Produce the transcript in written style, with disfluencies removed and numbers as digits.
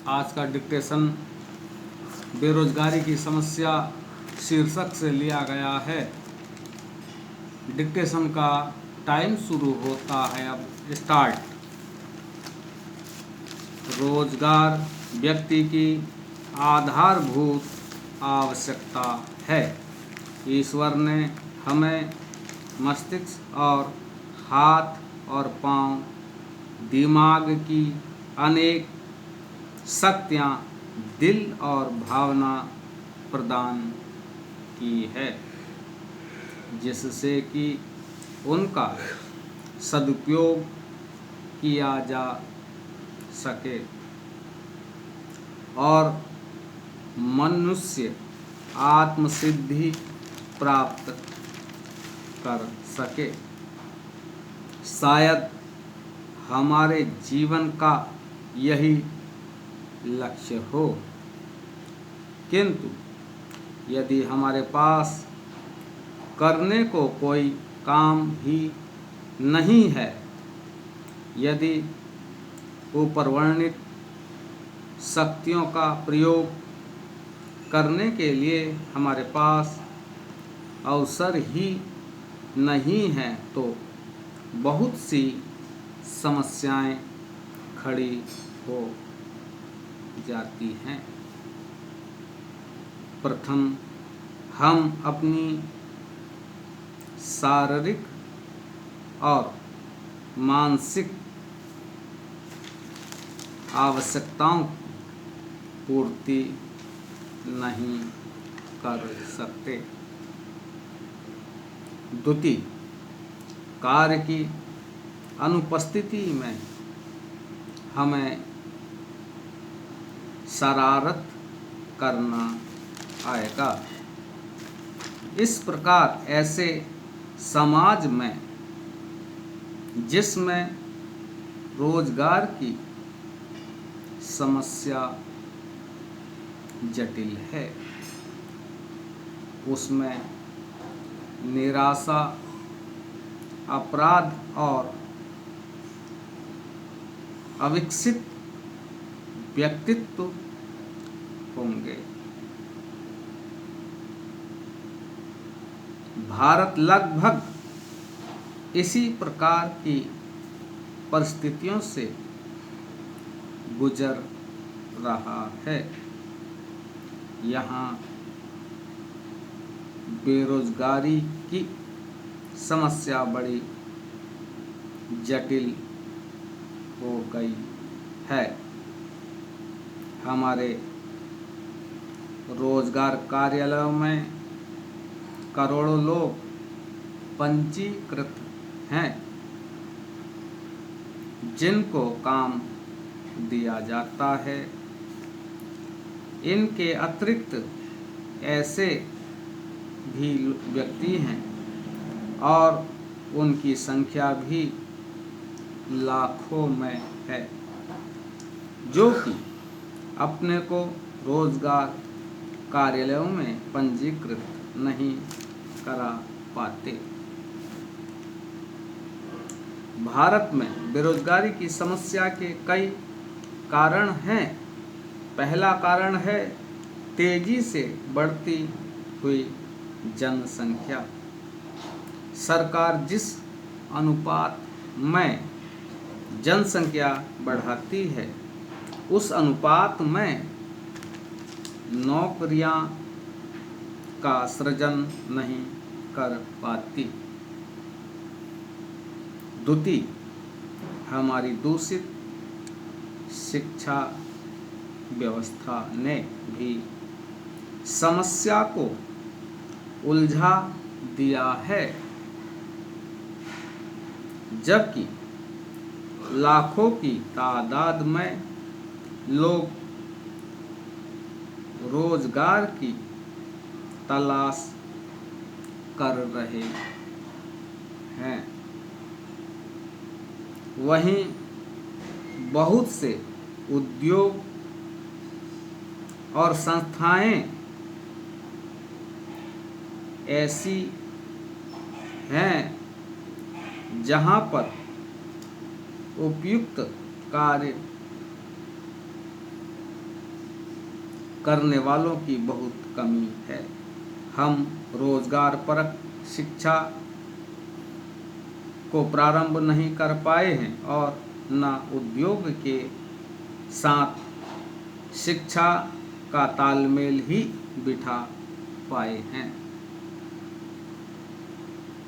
आज का डिक्टेशन बेरोजगारी की समस्या शीर्षक से लिया गया है। डिक्टेशन का टाइम शुरू होता है, अब स्टार्ट। रोजगार व्यक्ति की आधारभूत आवश्यकता है। ईश्वर ने हमें मस्तिष्क और हाथ और पांव, दिमाग की अनेक शक्तियाँ, दिल और भावना प्रदान की है, जिससे कि उनका सदुपयोग किया जा सके और मनुष्य आत्मसिद्धि प्राप्त कर सके। शायद हमारे जीवन का यही लक्ष्य हो, किंतु यदि हमारे पास करने को कोई काम ही नहीं है, यदि ऊपर वर्णित शक्तियों का प्रयोग करने के लिए हमारे पास अवसर ही नहीं है, तो बहुत सी समस्याएं खड़ी हो जाती हैं। प्रथम, हम अपनी शारीरिक और मानसिक आवश्यकताओं की पूर्ति नहीं कर सकते। द्वितीय, कार्य की अनुपस्थिति में हमें शरारत करना आएगा। इस प्रकार ऐसे समाज में जिसमें रोजगार की समस्या जटिल है, उसमें निराशा, अपराध और अविकसित व्यक्तित्व होंगे। भारत लगभग इसी प्रकार की परिस्थितियों से गुजर रहा है। यहाँ बेरोजगारी की समस्या बड़ी जटिल हो गई है। हमारे रोजगार कार्यालयों में करोड़ों लोग पंजीकृत हैं, जिनको काम दिया जाता है। इनके अतिरिक्त ऐसे भी व्यक्ति हैं और उनकी संख्या भी लाखों में है, जो कि अपने को रोजगार कार्यालयों में पंजीकृत नहीं करा पाते। भारत में बेरोजगारी की समस्या के कई कारण हैं। पहला कारण है तेजी से बढ़ती हुई जनसंख्या। सरकार जिस अनुपात में जनसंख्या बढ़ाती है, उस अनुपात में नौकरियां का सृजन नहीं कर पाती। द्वितीय, हमारी दूषित शिक्षा व्यवस्था ने भी समस्या को उलझा दिया है, जबकि लाखों की तादाद में लोग रोजगार की तलाश कर रहे हैं। वहीं बहुत से उद्योग और संस्थाएं ऐसी हैं जहां पर उपयुक्त कार्य करने वालों की बहुत कमी है। हम रोजगारपरक शिक्षा को प्रारंभ नहीं कर पाए हैं और न उद्योग के साथ शिक्षा का तालमेल ही बिठा पाए हैं।